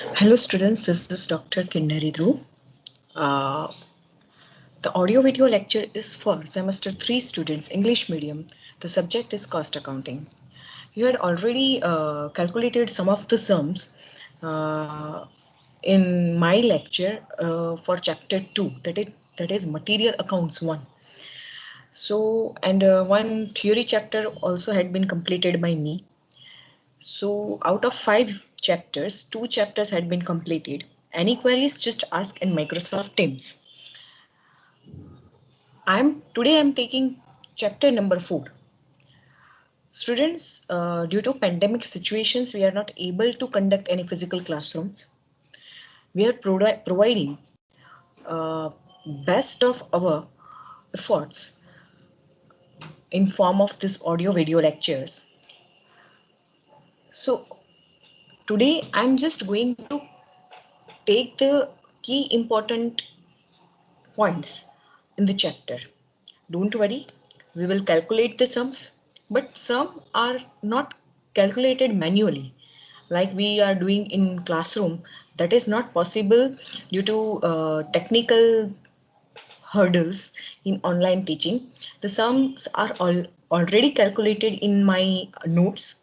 Hello students, this is Dr. Kinnari Dhruv. Uh, the audio video lecture is for semester 3 students, English medium. The subject is cost accounting. You had already calculated some of the sums uh, in my lecture for chapter 2, that is material accounts 1. So, and one theory chapter also had been completed by me. So out of 5 chapters, 2 chapters had been completed. Any queries, just ask in Microsoft Teams. Today I'm taking chapter number 4. Students, due to pandemic situations, we are not able to conduct any physical classrooms. We are providing best of our efforts in form of this audio video lectures. So today I'm just going to take the key important points in the chapter. Don't worry, we will calculate the sums, but some are not calculated manually like we are doing in classroom. That is not possible due to technical hurdles in online teaching. The sums are already calculated in my notes.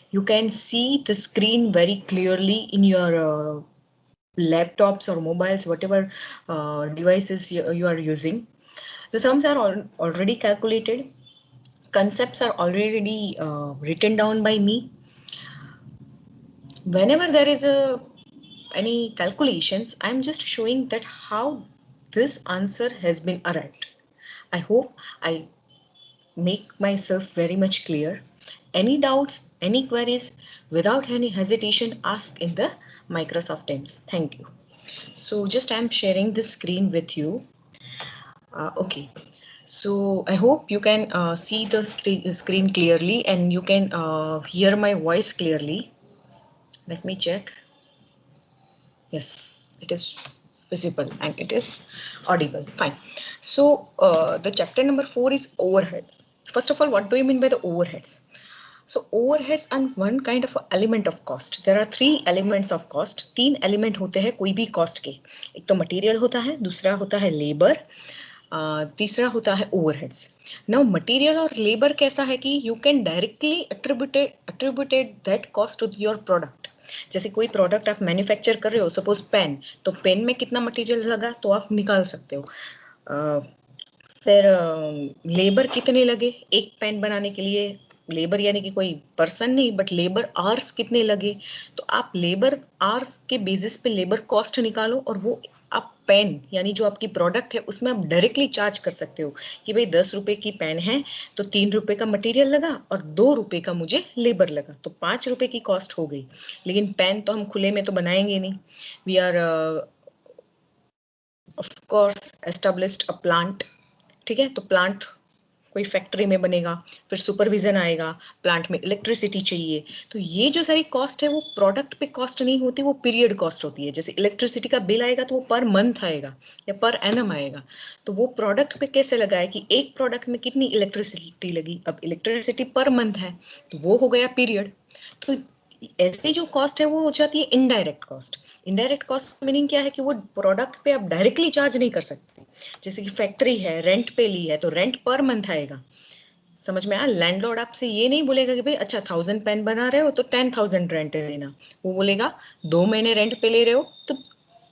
You can see the screen very clearly in your laptops or mobiles, whatever devices you are using. The sums are already calculated. Concepts are already written down by me. Whenever there is any calculations, I'm just showing that how this answer has been arrived. I hope I make myself very much clear. Any doubts, any queries, without any hesitation, ask in the Microsoft Teams. Thank you. So just I'm sharing this screen with you. Okay. So I hope you can see the screen clearly and you can hear my voice clearly. Let me check. Yes, it is visible and it is audible. Fine. So the chapter number 4 is overheads. First of all, what do you mean by the overheads? So overheads are one kind of element of cost. There are 3 elements of cost. 3 element होते हैं कोई भी cost के. एक तो material होता है, दूसरा होता है labor, तीसरा होता है ओवरहेड्स. नाउ मटेरियल और लेबर कैसा है कि you can directly attributed that cost to your product. जैसे कोई प्रोडक्ट आप मैन्युफैक्चर कर रहे हो, सपोज पेन, तो पेन में कितना मटेरियल लगा तो आप निकाल सकते हो. फिर लेबर कितने लगे एक पेन बनाने के लिए, लेबर यानी कि कोई पर्सन नहीं बट लेबर आवर्स कितने लगे, तो आप लेबर आवर्स के बेसिस पे लेबर कॉस्ट निकालो और वो आप पेन यानी जो आपकी प्रोडक्ट है उसमें आप डायरेक्टली चार्ज कर सकते हो कि भाई 10 रुपए की पेन है तो 3 रुपए का मटेरियल लगा और 2 रुपए का मुझे लेबर लगा, तो 5 रुपए की कॉस्ट हो गई. लेकिन पेन तो हम खुले में तो बनाएंगे नहीं. We are of course established a plant. ठीक है, तो प्लांट कोई फैक्ट्री में बनेगा, फिर सुपरविजन आएगा, प्लांट में इलेक्ट्रिसिटी चाहिए. तो ये जो सारी कॉस्ट है वो प्रोडक्ट पे कॉस्ट नहीं होती, वो पीरियड कॉस्ट होती है. जैसे इलेक्ट्रिसिटी का बिल आएगा तो वो पर मंथ आएगा या पर एनम आएगा, तो वो प्रोडक्ट पे कैसे लगा है कि एक प्रोडक्ट में कितनी इलेक्ट्रिसिटी लगी. अब इलेक्ट्रिसिटी पर मंथ है तो वो हो गया पीरियड. तो ऐसे जो कॉस्ट है वो हो जाती है indirect cost. Indirect cost meaning क्या है कि वो प्रोडक्ट पे आप डायरेक्टली चार्ज नहीं कर सकते. जैसे कि फैक्ट्री है, रेंट पे ली है तो रेंट पर मंथ आएगा. समझ में आया. लैंडलॉर्ड आपसे ये नहीं बोलेगा कि भाई अच्छा 1000 पेन बना रहे हो तो 10,000 रेंट देना. वो बोलेगा 2 महीने रेंट पे ले रहे हो तो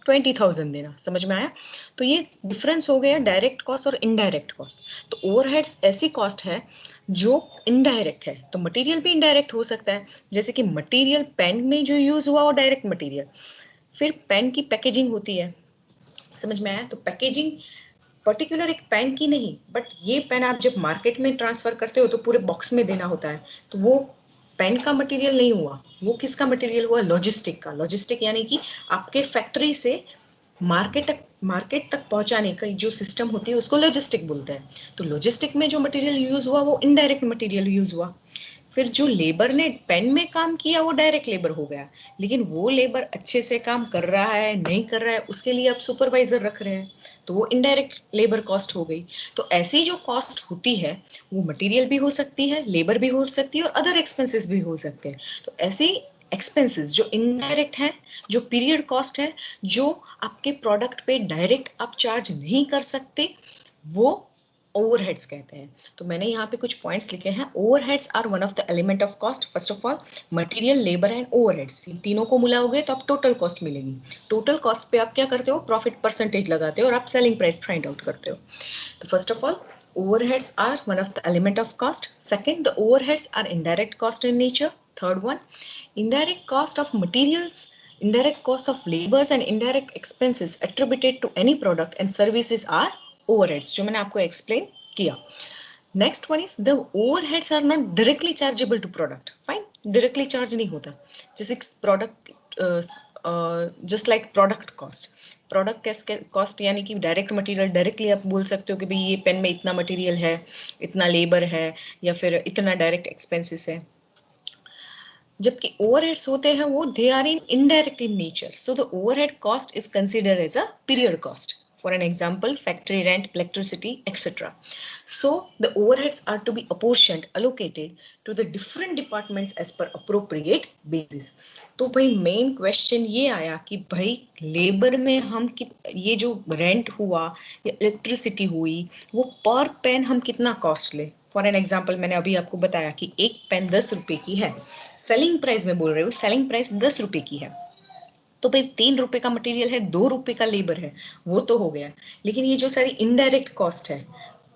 20,000 देना. समझ में आया. तो ये डिफरेंस हो गया डायरेक्ट कॉस्ट और इनडायरेक्ट कॉस्ट. तो ओवरहेड्स ऐसी कॉस्ट है जो इनडायरेक्ट है. तो मटेरियल भी इनडायरेक्ट हो सकता है. जैसे कि मटेरियल पेन में जो यूज हुआ वो डायरेक्ट मटेरियल. फिर पेन की पैकेजिंग होती है. समझ में आया. तो पैकेजिंग पर्टिकुलर एक पेन की नहीं, बट ये पेन आप जब मार्केट में ट्रांसफर करते हो तो पूरे बॉक्स में देना होता है. तो वो पेन का मटेरियल नहीं हुआ, वो किसका मटेरियल हुआ, लॉजिस्टिक का. लॉजिस्टिक यानी कि आपके फैक्ट्री से मार्केट तक पहुंचाने का जो सिस्टम होती है उसको लॉजिस्टिक बोलते हैं. तो लॉजिस्टिक में जो मटेरियल यूज हुआ वो इनडायरेक्ट मटेरियल यूज हुआ. फिर जो लेबर ने पेन में काम किया वो डायरेक्ट लेबर हो गया. लेकिन वो लेबर अच्छे से काम कर रहा है नहीं कर रहा है उसके लिए आप सुपरवाइजर रख रहे हैं, तो वो इनडायरेक्ट लेबर कॉस्ट हो गई. तो ऐसी जो कॉस्ट होती है वो मटेरियल भी हो सकती है, लेबर भी हो सकती है और अदर एक्सपेंसेस भी हो सकते हैं. तो ऐसी एक्सपेंसेस जो इनडायरेक्ट है, जो पीरियड कॉस्ट है, जो आपके प्रोडक्ट पे डायरेक्ट आप चार्ज नहीं कर सकते, वो ओवरहेड्स कहते हैं। तो मैंने यहाँ पे कुछ पॉइंट्स लिखे हैं। Overheads are one of the element of cost. First of all material, labour and overheads, तीनों को मिलाओगे तो आप टोटल कॉस्ट मिलेगी। टोटल कॉस्ट पे आप क्या करते हो, प्रॉफिट परसेंटेज लगाते हो और आप सेलिंग प्राइस फाइंड आउट करते हो। तो first of all overheads are one of the element of cost. Second, the overheads are indirect cost in nature. Third one, indirect cost of materials, indirect cost of labors and indirect expenses attributed to any product and services are overheads, जो मैंने आपको explain किया। Next one is the overheads are not directly chargeable to product. Fine, directly charge नहीं होता। जैसे product just like product cost, product cost यानी कि direct material directly आप बोल सकते हो कि भाई ये पेन में इतना मटेरियल है, इतना लेबर है, या फिर इतना डायरेक्ट एक्सपेंसेस है। जबकि ओवरहेड्स होते हैं वो they are in indirect in nature, so the overhead cost is considered as a period cost. For an example, factory rent, electricity, etc. So the overheads are to be apportioned, allocated to the different departments as per appropriate basis. तो भाई main question ये आया कि भाई labour में हम ये जो रेंट हुआ या इलेक्ट्रिसिटी हुई वो पर पेन हम कितना कॉस्ट ले। फॉर एन एग्जाम्पल मैंने अभी आपको बताया कि एक पेन 10 रुपए की है, सेलिंग प्राइस में बोल रहे हो, सेलिंग प्राइस 10 रुपए की है, तो भाई 3 रुपए का मटेरियल है, 2 रुपए का लेबर है, वो तो हो गया। लेकिन ये जो सारी इनडायरेक्ट कॉस्ट है,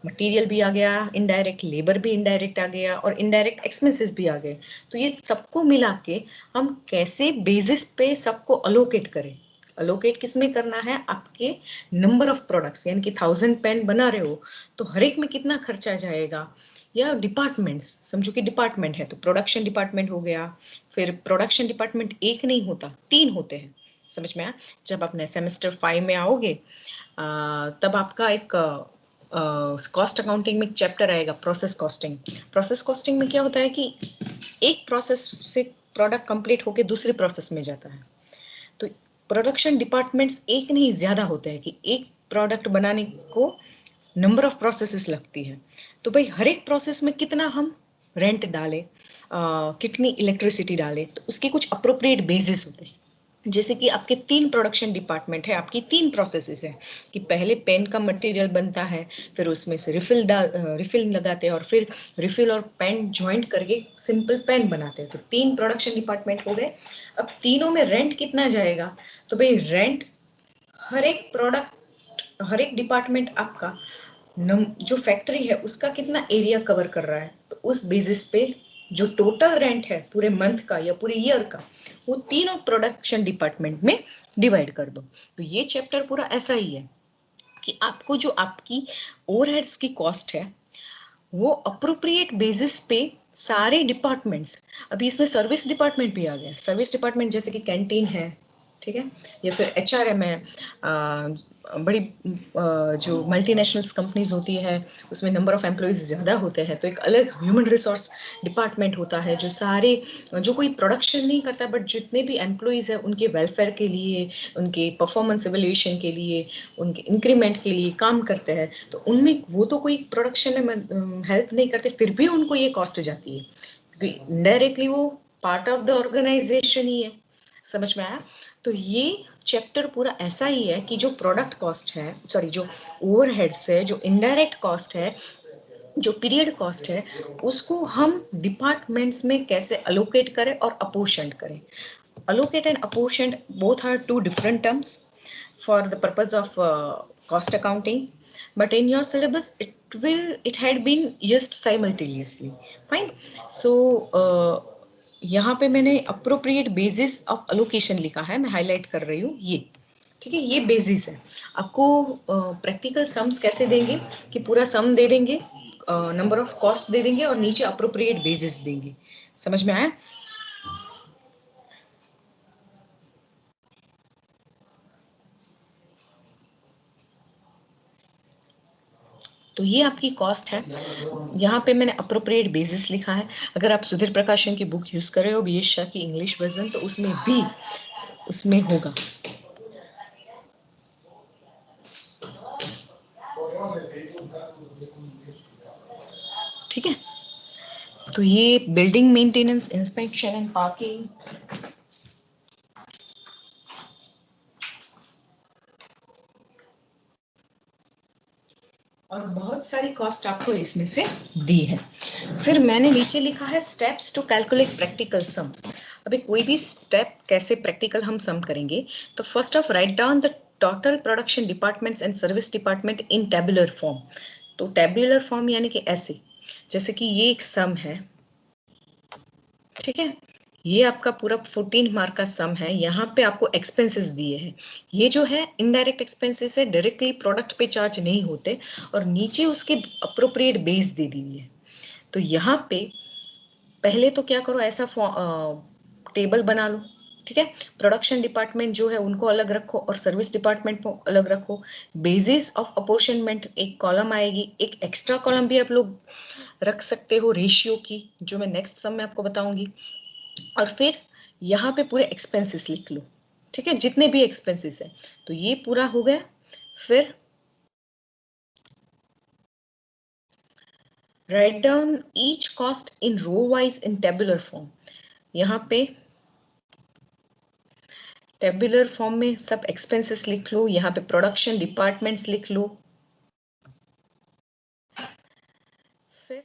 मटेरियल भी आ गया इनडायरेक्ट, लेबर भी इनडायरेक्ट आ गया और इनडायरेक्ट एक्सपेंसेस भी आ गए, तो ये सबको मिला के हम कैसे बेसिस पे सबको अलोकेट करें। अलोकेट किस में करना है, आपके नंबर ऑफ प्रोडक्ट्स, यानी कि 1000 पेन बना रहे हो तो हर एक में कितना खर्चा जाएगा, या डिपार्टमेंट्स समझो कि डिपार्टमेंट है तो प्रोडक्शन डिपार्टमेंट हो गया, फिर प्रोडक्शन डिपार्टमेंट एक नहीं होता, 3 होते हैं। समझ में आया? जब अपने सेमेस्टर 5 में आओगे तब आपका एक कॉस्ट अकाउंटिंग में एक चैप्टर आएगा, प्रोसेस कॉस्टिंग। प्रोसेस कॉस्टिंग में क्या होता है कि एक प्रोसेस से प्रोडक्ट कंप्लीट होके दूसरी प्रोसेस में जाता है, तो प्रोडक्शन डिपार्टमेंट्स एक नहीं ज्यादा होते हैं कि एक प्रोडक्ट बनाने को नंबर ऑफ प्रोसेसेस लगती है। तो भाई हर एक प्रोसेस में कितना हम रेंट डालें, कितनी इलेक्ट्रिसिटी डालें, तो उसके कुछ अप्रोप्रिएट बेसिस होते हैं। जैसे कि आपके 3 प्रोडक्शन डिपार्टमेंट है, आपकी 3 प्रोसेसेस है कि पहले पेन का मटेरियल बनता है, फिर उसमें से रिफिल लगाते हैं और फिर रिफिल और पेन ज्वाइंट करके सिंपल पेन बनाते हैं। तो 3 प्रोडक्शन डिपार्टमेंट हो गए। अब तीनों में रेंट कितना जाएगा, तो भाई रेंट हर एक प्रोडक्ट, हर एक डिपार्टमेंट आपका जो फैक्ट्री है उसका कितना एरिया कवर कर रहा है, तो उस बेसिस पे जो टोटल रेंट है पूरे मंथ का या पूरे ईयर का, वो तीनों प्रोडक्शन डिपार्टमेंट में डिवाइड कर दो। तो ये चैप्टर पूरा ऐसा ही है कि आपको जो आपकी ओवरहेड्स की कॉस्ट है वो अप्रोप्रिएट बेसिस पे सारे डिपार्टमेंट्स, अभी इसमें सर्विस डिपार्टमेंट भी आ गया। सर्विस डिपार्टमेंट जैसे कि कैंटीन है, ठीक है, या फिर एचआरएम है, बड़ी जो मल्टीनेशनल्स कंपनीज होती है उसमें नंबर ऑफ एम्प्लॉयज ज़्यादा होते हैं, तो एक अलग ह्यूमन रिसोर्स डिपार्टमेंट होता है जो सारे, जो कोई प्रोडक्शन नहीं करता बट जितने भी एम्प्लॉयज हैं उनके वेलफेयर के लिए, उनके परफॉर्मेंस एवेल्यूएशन के लिए, उनके इंक्रीमेंट के लिए काम करते हैं। तो उनमें वो तो कोई प्रोडक्शन में हेल्प नहीं करते, फिर भी उनको ये कॉस्ट जाती है क्योंकि इनडायरेक्टली वो पार्ट ऑफ द ऑर्गेनाइजेशन ही है। समझ में आया? तो ये चैप्टर पूरा ऐसा ही है कि जो प्रोडक्ट कॉस्ट है, सॉरी जो ओवरहेड्स है, जो इनडायरेक्ट कॉस्ट है, जो पीरियड कॉस्ट है, उसको हम डिपार्टमेंट्स में कैसे अलोकेट करें और अपोर्शन करें। Allocate and apportioned both are two different terms for the purpose of cost accounting, but in your syllabus it had been used simultaneously. Fine. So यहाँ पे मैंने appropriate basis of allocation लिखा है, मैं highlight कर रही हूँ ये, ठीक है, ये बेसिस है। आपको प्रैक्टिकल सम्स कैसे देंगे कि पूरा सम दे देंगे, नंबर ऑफ कॉस्ट दे देंगे और नीचे अप्रोप्रिएट बेसिस देंगे। समझ में आया? तो ये आपकी कॉस्ट है। यहाँ पे मैंने अप्रोप्रिएट बेसिस लिखा है। अगर आप सुधीर प्रकाशन की बुक यूज कर रहे हो, बीएस शाह की इंग्लिश वर्जन, तो उसमें भी उसमें होगा। ठीक है, तो ये building maintenance, inspection and parking, और बहुत सारी कॉस्ट आपको इसमें से दी है। फिर मैंने नीचे लिखा है steps to calculate practical sums. अभी कोई भी स्टेप कैसे प्रैक्टिकल हम सम करेंगे, तो first of write down the total production departments and service department in tabular form. तो टेबुलर फॉर्म यानी कि ऐसे, जैसे कि ये एक सम है, ठीक है, ये आपका पूरा 14 मार्क का सम है। यहाँ पे आपको एक्सपेंसेस दिए हैं, ये जो है इनडायरेक्ट एक्सपेंसेस है, डायरेक्टली प्रोडक्ट पे चार्ज नहीं होते, और नीचे उसके अप्रोप्रिएट बेस दे दी है। तो यहाँ पे पहले तो क्या करो, ऐसा टेबल बना लो, ठीक है। प्रोडक्शन डिपार्टमेंट जो है उनको अलग रखो और सर्विस डिपार्टमेंट को अलग रखो। बेसिस ऑफ अपॉर्शनमेंट एक कॉलम आएगी, एक एक्स्ट्रा कॉलम भी आप लोग रख सकते हो रेशियो की, जो मैं नेक्स्ट सम में आपको बताऊंगी। और फिर यहाँ पे पूरे एक्सपेंसेस लिख लो, ठीक है, जितने भी एक्सपेंसेस है। तो ये पूरा हो गया। फिर write down each cost in row wise in tabular form. यहाँ पे टेबुलर फॉर्म में सब एक्सपेंसेस लिख लो, यहाँ पे प्रोडक्शन डिपार्टमेंट्स लिख लो। फिर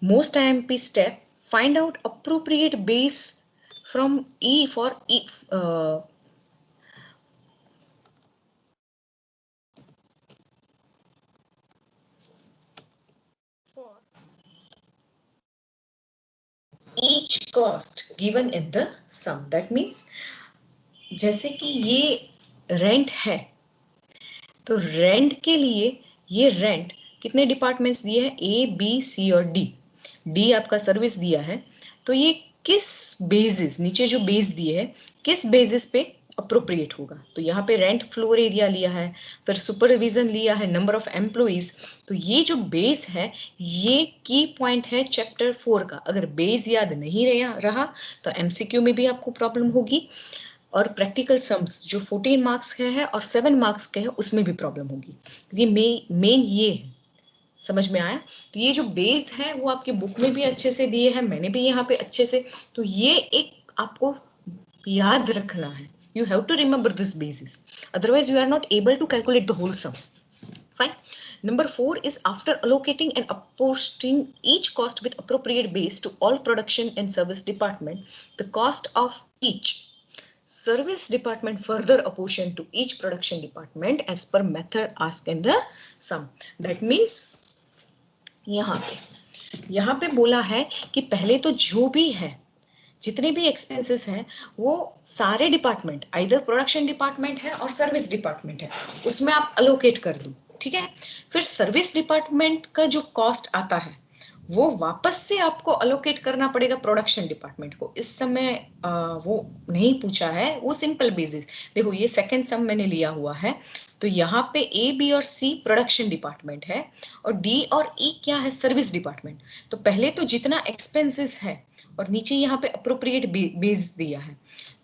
most IMP step, find out appropriate base from E for E each cost given in the sum. That means जैसे कि ये रेंट है, तो रेंट के लिए ये रेंट कितने डिपार्टमेंट्स दिए हैं, ए बी सी और डी। डी आपका सर्विस दिया है, तो ये किस बेसिस, नीचे जो बेस दिए है, किस बेसिस पे अप्रोप्रिएट होगा। तो यहाँ पे रेंट फ्लोर एरिया लिया है, फिर सुपरविजन लिया है, नंबर ऑफ एम्प्लॉइज। तो ये जो बेस है, ये की पॉइंट है चैप्टर 4 का। अगर बेस याद नहीं रहा तो MCQ में भी आपको प्रॉब्लम होगी, और प्रैक्टिकल सम्स जो 14 मार्क्स के हैं और 7 मार्क्स के हैं उसमें भी प्रॉब्लम होगी, क्योंकि मेन ये है। समझ में आया? तो ये जो बेस है वो आपके बुक में भी अच्छे से दिए हैं, मैंने भी यहाँ पे अच्छे से, तो ये एक आपको याद रखना है। You have to remember this basis, otherwise you are not able to calculate the whole sum. Fine. Number 4 is after allocating and apportioning each cost with appropriate base to all production and service department, the cost of each service department further apportioned to each production department as per method asked in the sum. That means यहाँ पे बोला है कि पहले तो जो भी है, जितने भी एक्सपेंसेस हैं, वो सारे डिपार्टमेंट, आइदर प्रोडक्शन डिपार्टमेंट है और सर्विस डिपार्टमेंट है, उसमें आप अलोकेट कर दो, ठीक है। फिर सर्विस डिपार्टमेंट का जो कॉस्ट आता है वो वापस से आपको अलोकेट करना पड़ेगा प्रोडक्शन डिपार्टमेंट को। इस समय वो नहीं पूछा है, वो सिंपल बेसिस। देखो ये सेकंड सम मैंने लिया हुआ है, तो यहाँ पे ए बी और सी प्रोडक्शन डिपार्टमेंट है, और डी और ई क्या है, सर्विस डिपार्टमेंट। तो पहले तो जितना एक्सपेंसेस है, और नीचे यहाँ पे अप्रोप्रिएट बेस दिया है,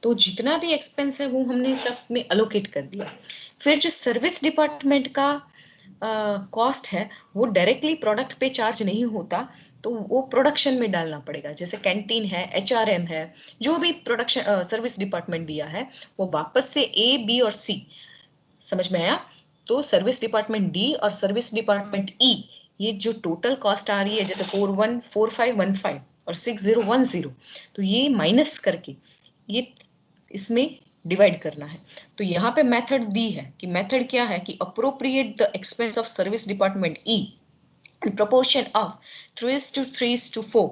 तो जितना भी एक्सपेंस है वो हमने सब में अलोकेट कर दिया। फिर जो सर्विस डिपार्टमेंट का कॉस्ट है वो डायरेक्टली प्रोडक्ट पे चार्ज नहीं होता, तो वो प्रोडक्शन में डालना पड़ेगा। जैसे कैंटीन है, HRM है, जो भी प्रोडक्शन सर्विस डिपार्टमेंट दिया है, वो वापस से ए बी और सी, समझ में आया? तो सर्विस डिपार्टमेंट डी और सर्विस डिपार्टमेंट ई, ये जो टोटल कॉस्ट आ रही है, जैसे 414515 और 6010, तो ये माइनस करके ये इसमें डिवाइड करना है। तो यहाँ पे मेथड दी है कि मेथड क्या है कि appropriate the expense of service department E in proportion of 3:3:4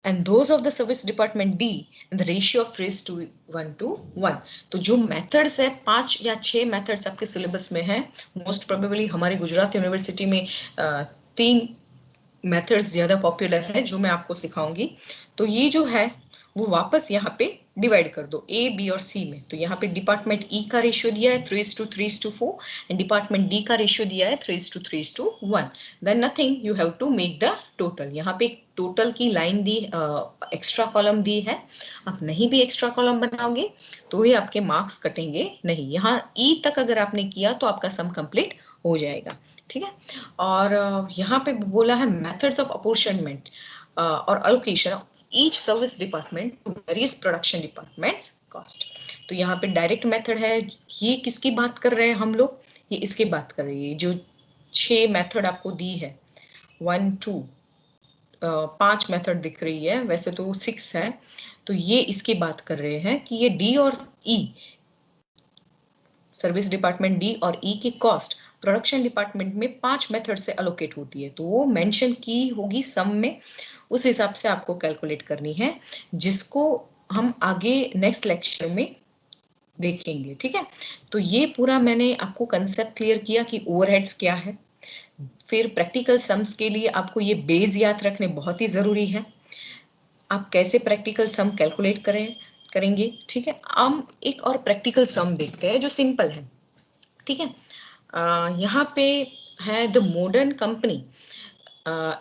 and those of the service department D in the ratio of 3:1:1। तो जो मेथड्स है, 5 या 6 मेथड्स आपके सिलेबस में है, मोस्ट प्रोबेबली हमारे गुजरात यूनिवर्सिटी में 3 मेथड्स ज्यादा पॉपुलर है जो मैं आपको सिखाऊंगी। तो ये जो है वो वापस यहाँ पे डिवाइड कर दो ए बी और सी में। तो यहाँ पे डिपार्टमेंट ई का रेशियो दिया है 3:3:4 एंड डिपार्टमेंट डी का रेशियो दिया है 3:3:1। Then nothing, you have to make the total. यहाँ पे टोटल की लाइन दी, एक्स्ट्रा कॉलम दी है। आप नहीं भी एक्स्ट्रा कॉलम बनाओगे तो ही आपके मार्क्स कटेंगे नहीं। यहाँ ई तक अगर आपने किया तो आपका सम कंप्लीट हो जाएगा, ठीक है। और यहाँ पे बोला है मेथड्स ऑफ अपॉर्शनमेंट और allocation of each service department to various production departments cost. तो यहाँ पे डायरेक्ट मेथड है, ये किसकी बात कर रहे हैं हम लोग, ये इसकी बात कर रही है, जो 6 मेथड आपको दी है, 1 2 5 मेथड दिख रही है, वैसे तो 6 है, तो ये इसकी बात कर रहे हैं कि ये डी और ई, सर्विस डिपार्टमेंट डी और ई की कॉस्ट प्रोडक्शन डिपार्टमेंट में 5 मेथड से अलोकेट होती है, तो वो मेंशन की होगी सम में, उस हिसाब से आपको कैलकुलेट करनी है, जिसको हम आगे नेक्स्ट लेक्चर में देखेंगे। ठीक है, तो ये पूरा मैंने आपको कंसेप्ट क्लियर किया कि ओवरहेड्स क्या है। फिर प्रैक्टिकल सम्स के लिए आपको ये बेस याद रखने बहुत ही जरूरी है, आप कैसे प्रैक्टिकल सम कैलकुलेट करेंगे। ठीक है, हम एक और प्रैक्टिकल सम देखते हैं जो सिंपल है। ठीक है, यहाँ पे है the modern company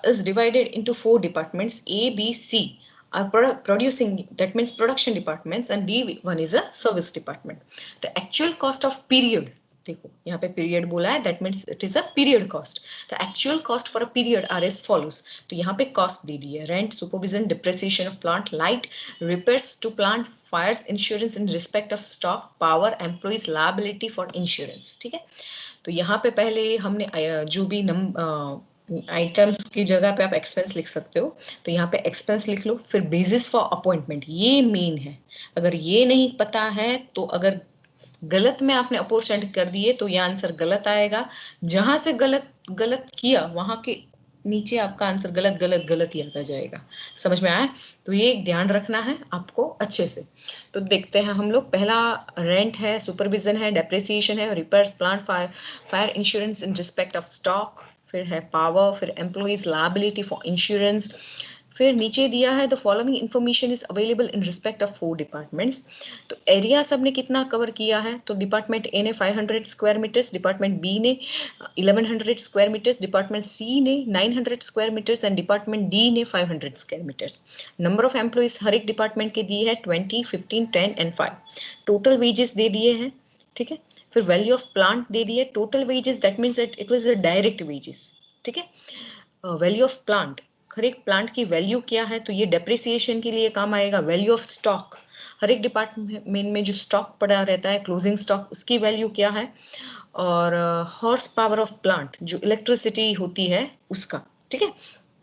is divided into 4 departments A, B, C are producing, that means production departments, and D1 is a service department. The actual cost of period, देखो यहाँ पे पीरियड बोला है, that means it is a period cost. The actual cost for a period are as follows. तो यहाँ पे cost दे दी है, rent, supervision, depreciation of plant, light, repairs to plant, fires, insurance in respect of stock, power, employees liability for insurance. ठीक है, तो यहाँ पे पहले हमने जो भी आइटम्स की जगह पे आप एक्सपेंस लिख सकते हो, तो यहाँ पे एक्सपेंस लिख लो, फिर बेसिस फॉर अपॉइंटमेंट, ये मेन है। अगर ये नहीं पता है तो अगर गलत में आपने अपोर्शेंट कर दिए तो ये आंसर गलत आएगा, जहां से गलत गलत किया वहां के नीचे आपका आंसर गलत गलत गलत ही आता जाएगा। समझ में आया? तो ये ध्यान रखना है आपको अच्छे से। तो देखते हैं हम लोग, पहला रेंट है, सुपरविजन है, डेप्रिसिएशन है, repairs, plant, fire insurance in respect of stock, फिर है पावर, फिर एम्प्लॉइज लायबिलिटी फॉर इंश्योरेंस, फिर नीचे दिया है the following information is available in respect of 4 departments. तो एरिया सबने कितना कवर किया है, तो डिपार्टमेंट ए ने 500 स्क्वायर मीटर्स, डिपार्टमेंट बी ने 1100 स्क्वायर मीटर्स, डिपार्टमेंट सी ने 900 square metres and department D ने 500 square metres. Number of employees हर एक डिपार्टमेंट के दिए है 20, 15, 10 एंड 5। टोटल वेजेस दे दिए हैं। ठीक है, फिर वैल्यू ऑफ प्लांट दे दिए, total wages, that means it was a direct wages. ठीक है, वैल्यू ऑफ प्लांट, हर एक प्लांट की वैल्यू क्या है, तो ये डेप्रिसिएशन के लिए काम आएगा। वैल्यू ऑफ स्टॉक, हर एक डिपार्टमेंट में जो स्टॉक पड़ा रहता है, क्लोजिंग स्टॉक, उसकी वैल्यू क्या है। और हॉर्स पावर ऑफ प्लांट, जो इलेक्ट्रिसिटी होती है उसका। ठीक है,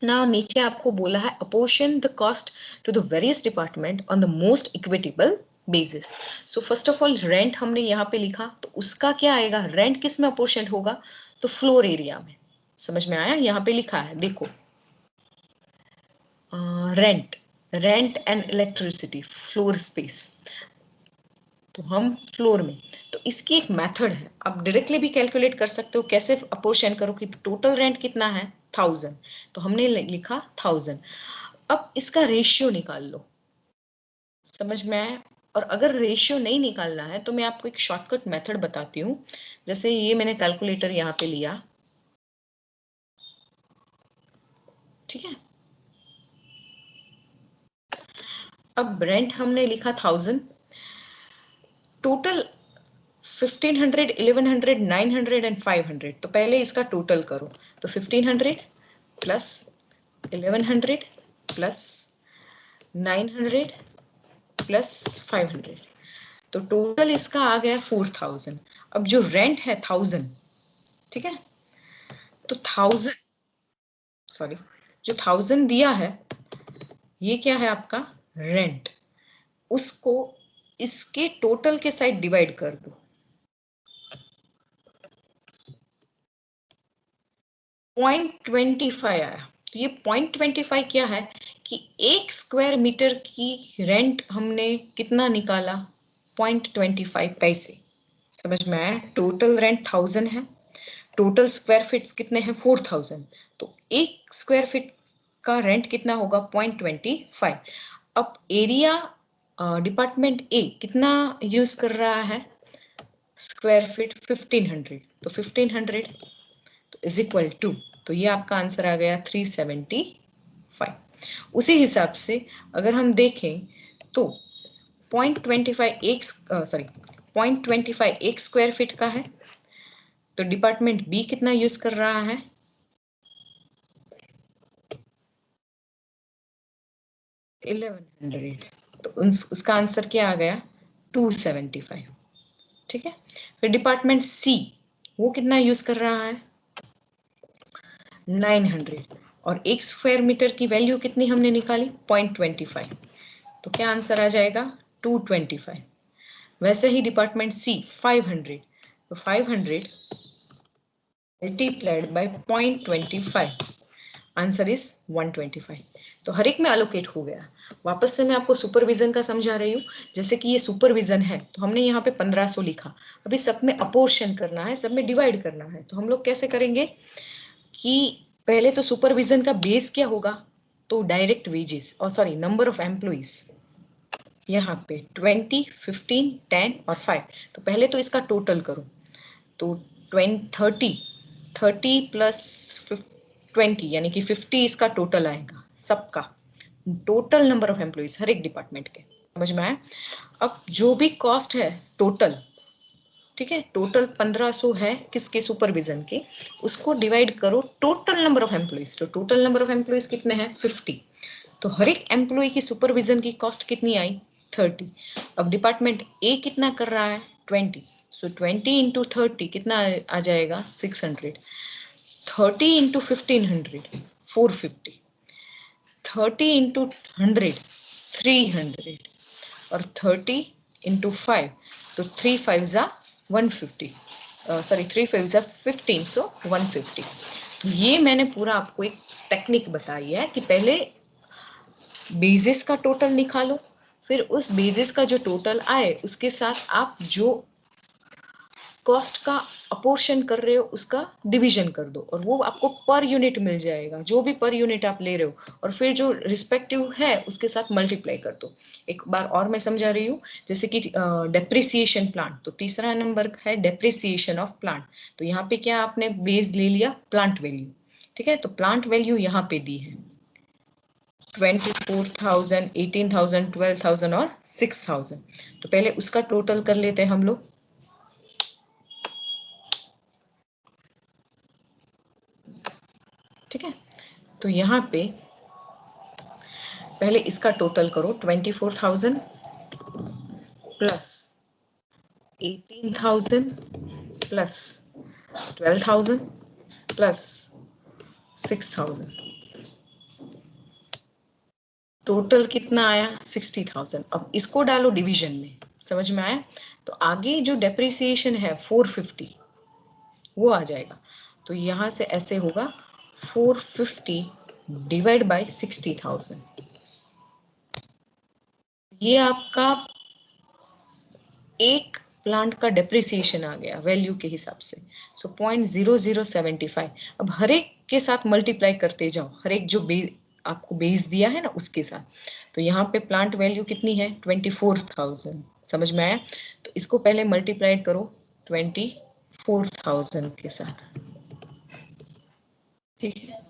ना नीचे आपको बोला है apportion the cost to the various department on the most equitable basis. So first of all rent हमने यहाँ पे लिखा, तो उसका क्या आएगा, रेंट किस में अपोर्शन होगा, तो फ्लोर एरिया में। समझ में आया? यहाँ पे लिखा है देखो, rent and electricity floor space, तो हम फ्लोर में, तो इसकी एक मेथड है, आप डायरेक्टली भी कैलकुलेट कर सकते हो। कैसे अपोर्शन करो कि टोटल रेंट कितना है 1000, तो हमने लिखा 1000। अब इसका रेशियो निकाल लो। समझ में आया? और अगर रेशियो नहीं निकालना है तो मैं आपको एक शॉर्टकट मेथड बताती हूँ। जैसे ये मैंने कैलकुलेटर यहाँ पे लिया, ठीक है, अब रेंट हमने लिखा 1000, टोटल 1500, 1100, 900 एंड 500, तो पहले इसका टोटल करो। तो 1500 प्लस 1100 प्लस 900 प्लस 500, तो टोटल इसका आ गया 4000। अब जो रेंट है 1000, ठीक है, तो 1000, सॉरी, जो 1000 दिया है ये क्या है आपका रेंट, उसको इसके टोटल के साथ डिवाइड कर दो। 0.25 आया, तो ये 0.25 क्या है कि 1 स्क्वायर मीटर की रेंट हमने कितना निकाला, 0.25 पैसे। समझ में आया? टोटल रेंट 1000 है, टोटल स्क्वायर फीट कितने हैं 4000, तो 1 स्क्वायर फीट का रेंट कितना होगा 0.25। अब एरिया डिपार्टमेंट ए कितना यूज कर रहा है स्क्वायर फीट 1500, तो 1500 तो इज इक्वल टू, तो ये आपका आंसर आ गया 375। उसी हिसाब से अगर हम देखें तो 0.25 एक, सॉरी 0.25 एक स्क्वायर फीट का है, तो डिपार्टमेंट बी कितना यूज कर रहा है 1100, तो उसका आंसर क्या आ गया 275। ठीक है, फिर डिपार्टमेंट सी वो कितना यूज कर रहा है 900 और 1 स्क्वायर मीटर की वैल्यू कितनी हमने निकाली 0.25, तो क्या आंसर आ जाएगा 225। वैसे ही डिपार्टमेंट सी 500, तो 500 मल्टीप्लाइड बाय 0.25, आंसर इज 125। तो हर एक में अलोकेट हो गया। वापस से मैं आपको सुपरविजन का समझा रही हूँ। जैसे कि ये सुपरविजन है तो हमने यहाँ पे 1500 लिखा, अभी सब में अपोर्शन करना है, सब में डिवाइड करना है, तो हम लोग कैसे करेंगे कि पहले तो सुपरविजन का बेस क्या होगा, तो डायरेक्ट वेजेस और सॉरी नंबर ऑफ एम्प्लॉइज, यहाँ पे 20, 15, 10 और 5। तो पहले तो इसका टोटल करो, तो 30 प्लस 20 यानी कि 50 इसका टोटल आएगा, सबका टोटल नंबर ऑफ एम्प्लॉइज हर एक डिपार्टमेंट के। समझ में आया? अब जो भी कॉस्ट है टोटल, ठीक है, टोटल 1500 है किसके सुपरविजन के, उसको डिवाइड करो टोटल नंबर ऑफ एम्प्लॉइज। तो टोटल नंबर ऑफ एम्प्लॉइज कितने हैं 50, तो हर एक एम्प्लॉय की सुपरविजन की कॉस्ट कितनी आई 30। अब डिपार्टमेंट ए कितना कर रहा है 20, सो 20 इंटू 30 कितना आ जाएगा 600, 30 इंटू 1500 450, 30 इंटू 100 300 और 30 इंटू 5, तो 3 5 जा 150, सॉरी 3 5 जा 15, सो 150। तो ये मैंने पूरा आपको एक टेक्निक बताई है कि पहले बेसिस का टोटल निकालो, फिर उस बेसिस का जो टोटल आए उसके साथ आप जो कॉस्ट का अपोर्शन कर रहे हो उसका डिवीजन कर दो, और वो आपको पर यूनिट मिल जाएगा, जो भी पर यूनिट आप ले रहे हो, और फिर जो रिस्पेक्टिव है उसके साथ मल्टीप्लाई कर दो। एक बार और मैं समझा रही हूँ, जैसे कि डेप्रिसिएशन प्लांट, तो तीसरा नंबर है डेप्रिसिएशन ऑफ प्लांट। तो यहाँ पे क्या आपने बेस ले लिया प्लांट वैल्यू, ठीक है, तो प्लांट वैल्यू यहाँ पे दी है 24,000, 18,000, 12,000 और 6,000। तो पहले उसका टोटल कर लेते हैं हम लोग। ठीक है, तो यहाँ पे पहले इसका टोटल करो 24,000 प्लस 18,000 प्लस 12,000 प्लस 6,000, टोटल कितना आया 60,000। अब इसको डालो डिवीजन में, समझ में आया? तो आगे जो डेप्रिसिएशन है 450 वो आ जाएगा, तो यहां से ऐसे होगा 450 डिवाइड बाय 60,000, ये आपका एक प्लांट का डेप्रिसिएशन आ गया वैल्यू के हिसाब से। सो 0.0075। अब हर एक के साथ मल्टीप्लाई करते जाओ, हर एक जो आपको बेस दिया है ना उसके साथ। तो यहाँ पे प्लांट वैल्यू कितनी है 24,000, समझ में आया? तो इसको पहले मल्टीप्लाइड करो 24,000 के साथ, ठीक है,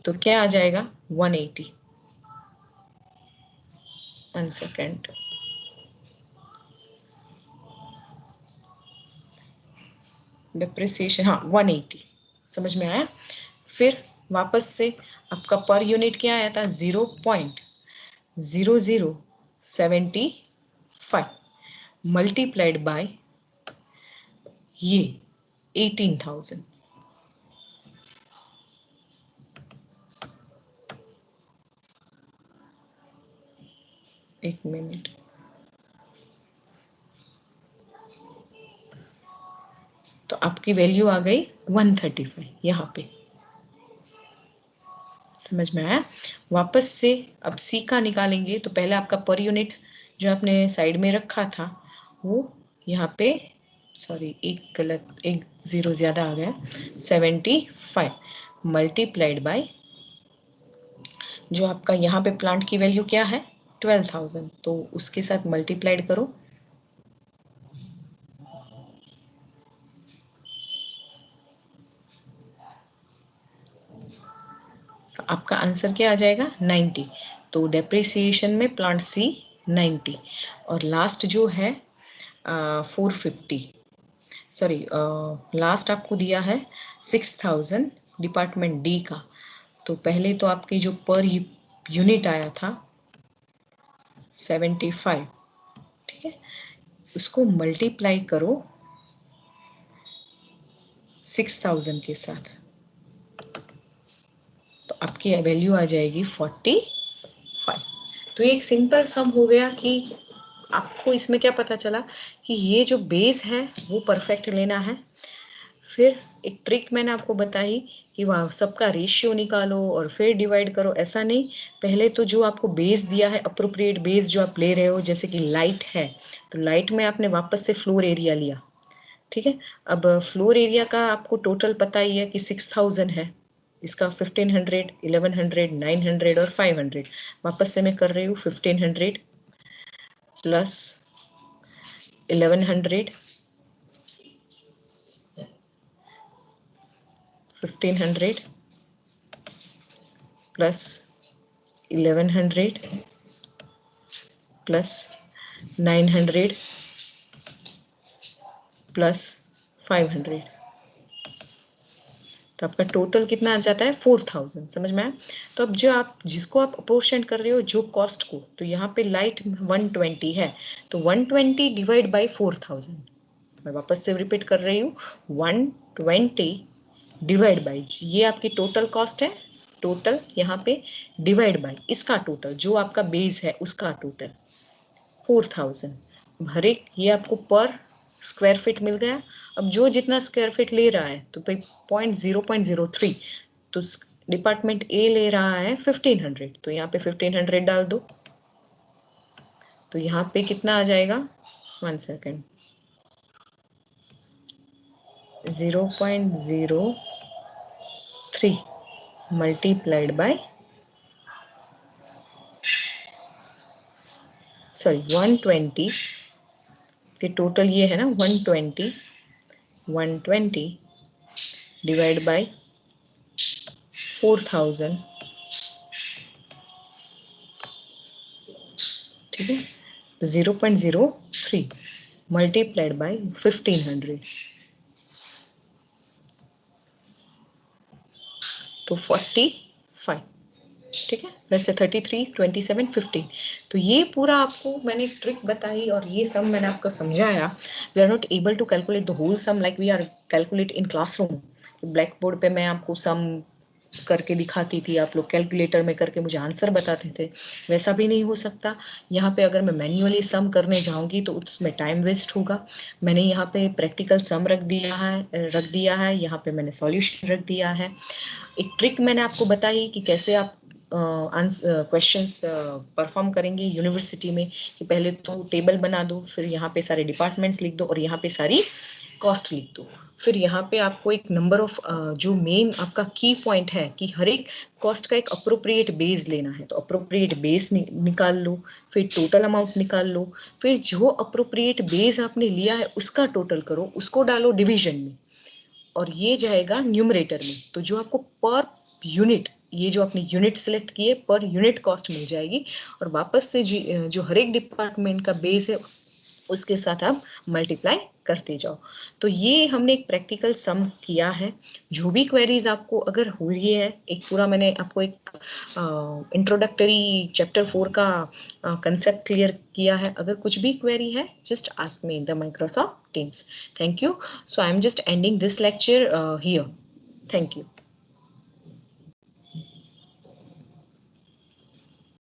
तो क्या आ जाएगा 180। 1 सेकेंड, डिप्रिसिएशन, हाँ 180, समझ में आया? फिर वापस से आपका पर यूनिट क्या आया था 0.0075 मल्टीप्लाइड बाय ये 18,000। एक मिनट, तो आपकी वैल्यू आ गई 135 यहाँ पे, समझ में आया? वापस से अब सी का निकालेंगे, तो पहले आपका पर यूनिट जो आपने साइड में रखा था वो यहाँ पे, सॉरी एक गलत, एक जीरो ज्यादा आ गया, 75 मल्टीप्लाइड बाय जो आपका यहाँ पे प्लांट की वैल्यू क्या है 12,000, तो उसके साथ मल्टीप्लाइड करो, तो आपका आंसर क्या आ जाएगा 90। तो डेप्रिसिएशन में प्लांट सी 90, और लास्ट जो है 450, सॉरी लास्ट आपको दिया है 6,000 डिपार्टमेंट डी का। तो पहले तो आपकी जो पर यूनिट आया था 75, ठीक है, उसको मल्टीप्लाई करो 6,000 के साथ, तो आपकी वैल्यू आ जाएगी 45। तो ये एक सिंपल सम हो गया कि आपको इसमें क्या पता चला कि ये जो बेस है वो परफेक्ट लेना है। फिर एक ट्रिक मैंने आपको बताई कि वहाँ सबका रेशियो निकालो और फिर डिवाइड करो, ऐसा नहीं। पहले तो जो आपको बेस दिया है, अप्रोप्रिएट बेस जो आप ले रहे हो, जैसे कि लाइट है तो लाइट में आपने वापस से फ्लोर एरिया लिया, ठीक है। अब फ्लोर एरिया का आपको टोटल पता ही है कि 6000 है, इसका 1500, 1100, 900 और 500। वापस से मैं कर रही हूँ 1500 प्लस 1100, 1500 प्लस 1100 प्लस 900 प्लस 500। तो आपका टोटल कितना आ जाता है 4000। समझ में आया? तो अब जो आप जिसको आप अपोर्शन कर रहे हो जो कॉस्ट को, तो यहाँ पे लाइट 120 है तो 120 डिवाइड बाई 4000। मैं वापस से रिपीट कर रही हूँ, 120 डिवाइड बाई, ये आपकी टोटल कॉस्ट है, टोटल यहाँ पे डिवाइड बाई इसका टोटल जो आपका बेस है उसका टोटल 4000। हर एक ये आपको पर स्क्वायर फीट मिल गया। अब जो जितना स्क्वायर फीट ले रहा है तो भाई 0.03, तो डिपार्टमेंट ए ले रहा है 1500, तो यहाँ पे 1500 डाल दो। तो यहाँ पे कितना आ जाएगा, 1 सेकेंड, 0.03 मल्टीप्लाइड बाय, सॉरी 120 के टोटल ये है ना 120 डिवाइड बाय 4000, ठीक है। तो 0.03 मल्टीप्लाइड बाय 1500, तो 45, ठीक है। वैसे 33, 27, 15। तो ये पूरा आपको मैंने एक ट्रिक बताई और ये सम मैंने आपको समझाया। We are not able to calculate the whole sum like we are calculate in classroom. Black board पे मैं आपको सम करके दिखाती थी, आप लोग कैलकुलेटर में करके मुझे आंसर बताते थे, वैसा भी नहीं हो सकता। यहाँ पे अगर मैं मैन्युअली सम करने जाऊँगी तो उसमें टाइम वेस्ट होगा। मैंने यहाँ पे प्रैक्टिकल सम रख दिया है, यहाँ पे मैंने सॉल्यूशन रख दिया है। एक ट्रिक मैंने आपको बताई कि कैसे आप क्वेश्चंस परफॉर्म करेंगे यूनिवर्सिटी में, कि पहले तो टेबल बना दो, फिर यहाँ पे सारे डिपार्टमेंट्स लिख दो और यहाँ पे सारी कॉस्ट लिख दो। फिर यहाँ पे आपको एक नंबर ऑफ जो मेन आपका की पॉइंट है कि हर एक कॉस्ट का एक अप्रोप्रिएट बेस लेना है, तो अप्रोप्रिएट बेस निकाल लो, फिर टोटल अमाउंट निकाल लो, फिर जो अप्रोप्रिएट बेस आपने लिया है उसका टोटल करो, उसको डालो डिवीजन में और ये जाएगा न्यूमरेटर में। तो जो आपको पर यूनिट, ये जो आपने यूनिट सेलेक्ट किए पर यूनिट कॉस्ट मिल जाएगी और वापस से जो हर एक डिपार्टमेंट का बेस है उसके साथ आप मल्टीप्लाई करते जाओ। तो ये हमने एक प्रैक्टिकल सम किया है। जो भी क्वेरीज आपको अगर हुई है, एक पूरा मैंने आपको एक इंट्रोडक्टरी चैप्टर 4 का कंसेप्ट क्लियर किया है। अगर कुछ भी क्वेरी है just ask me in the Microsoft teams. Thank you. So I am just ending this lecture here. Thank you.